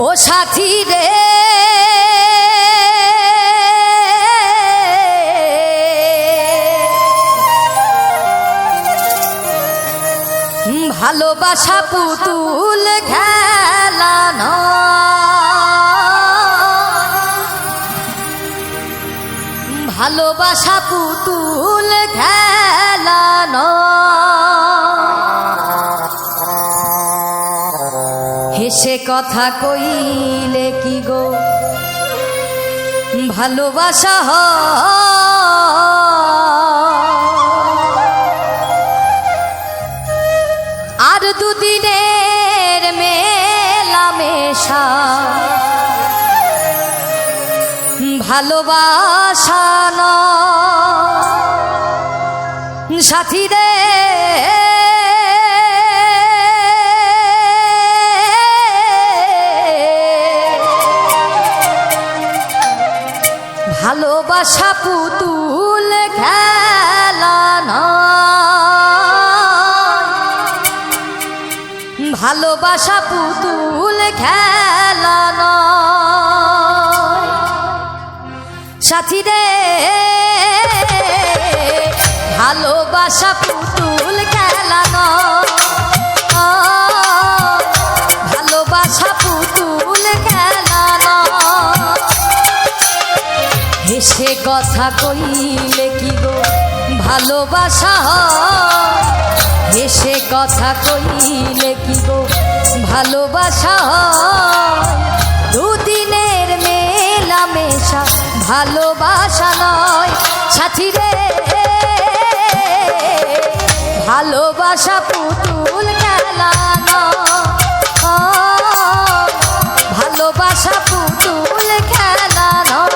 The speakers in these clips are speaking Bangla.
ও সাথী রে ভালোবাসা পুতুল খেলা নয়, ভালোবাসা পুতুল খেলা নয়। হেসে কথা কইলে কি গো ভালোবাসা আর দুদিনের মেলামেশা ভালোবাসা নয়। সাথী রে ভালোবাসা পুতুল খেলা নয়, ভালোবাসা পুতুল খেলা নয়। সাথী রে ভালোবাসা পুতুল খেলা নয়, ভালোবাসা পুতুল খেলা নয়। হেসে কথা কইলে কি গো ভালোবাসা হয়, হেসে কথা কইলে কি গো ভালোবাসা হয়। দুদিনের মেলামেশা ভালোবাসা নয়। সাথী রে ভালোবাসা পুতুল খেলা নয়, ভালোবাসা পুতুল খেলা নয়।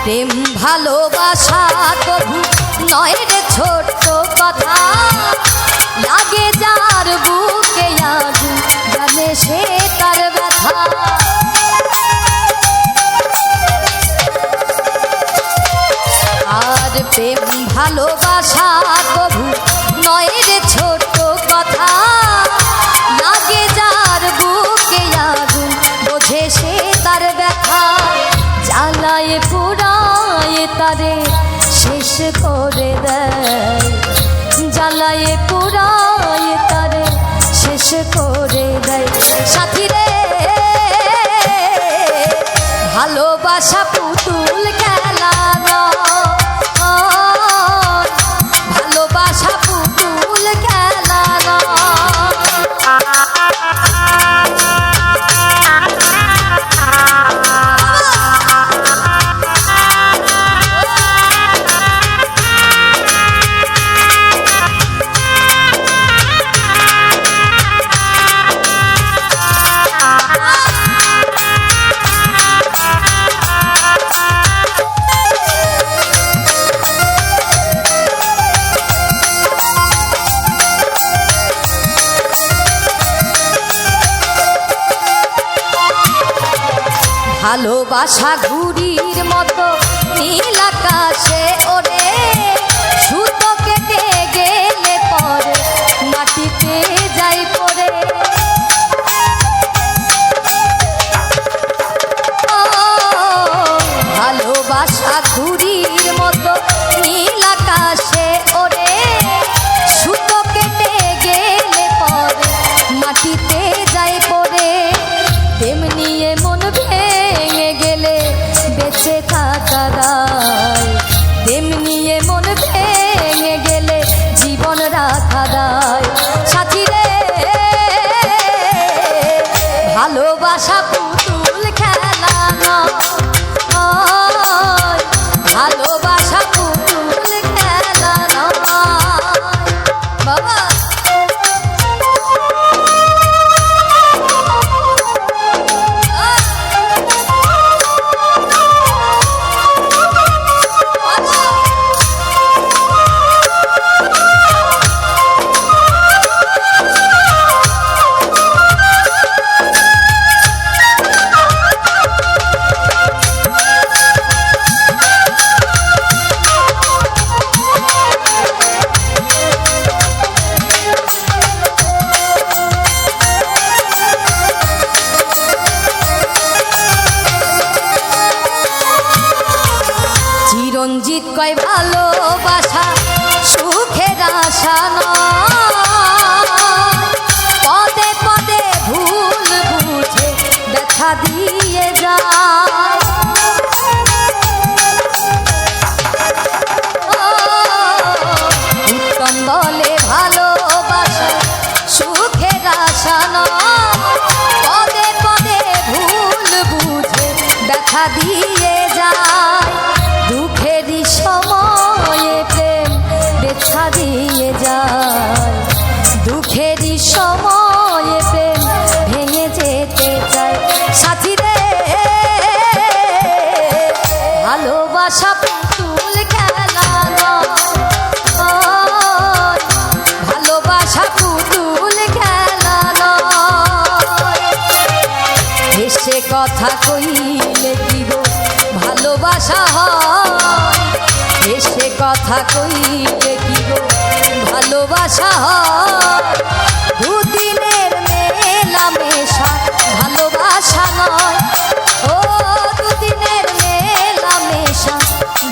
প্রেম ভালোবাসা কবু নয় রে ছোট্ট কথা, লাগে যার বুকে আগুন জানে সে তার ব্যথা। আর প্রেম ভালোবাসা কবু নয় রে ছোট্ট কথা, লাগে যার বুকে আগুন বোঝে সে তার ব্যথা। জ্বালায় পুরায় তারে শেষ করে দেয়, জ্বালায় পুরায় তারে শেষ করে দেয়। সাথী রে ভালোবাসা পুতুল খেলা নয়, ভালোবাসা পুতুল খেলা নয়। ভালোবাসা ঘুড়ির মতো নীল আকাশে ওরে, সুতো কেটে গেলে পরে মাটিতে যাই পড়ে। ভালোবাসা ঘুড়ির মতো নীল আকাশে ওরে, সুতো কেটে গেলে পরে মাটিতে যাই পড়ে। তেমনি মন ভেঙে গেলে বেঁচে থাকা দায়, তেমনি মন ভেঙে গেলে জীবন রাখা দায়। সাথী রে ভালোবাসা পুতুল খেলা নয়, ভালোবাসা পুতুল খেলা নয়। বাবা কথা কইলে কি গো ভালোবাসা হয়, এসে কথা কইলে কি গো ভালোবাসা হয়। দুদিনের মেলামেশা ভালোবাসা নয়, ও দুদিনের মেলামেশা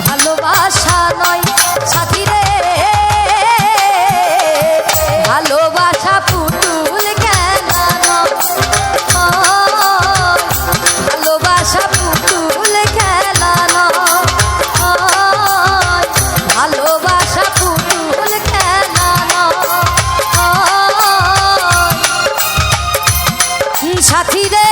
ভালোবাসা নয়। সাথী রে ভালোবাসা পুতুল খেলা নয়, ভালোবাসা পুতুল খেলা নয়, ভালোবাসা পুতুল খেলা নয়। সাথী রে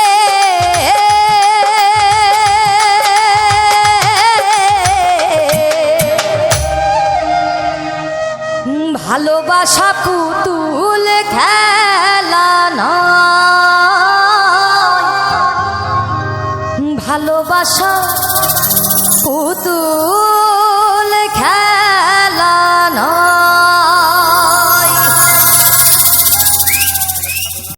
ভালোবাসা পুতুল খেলা নয়, ভালোবাসা পুতুল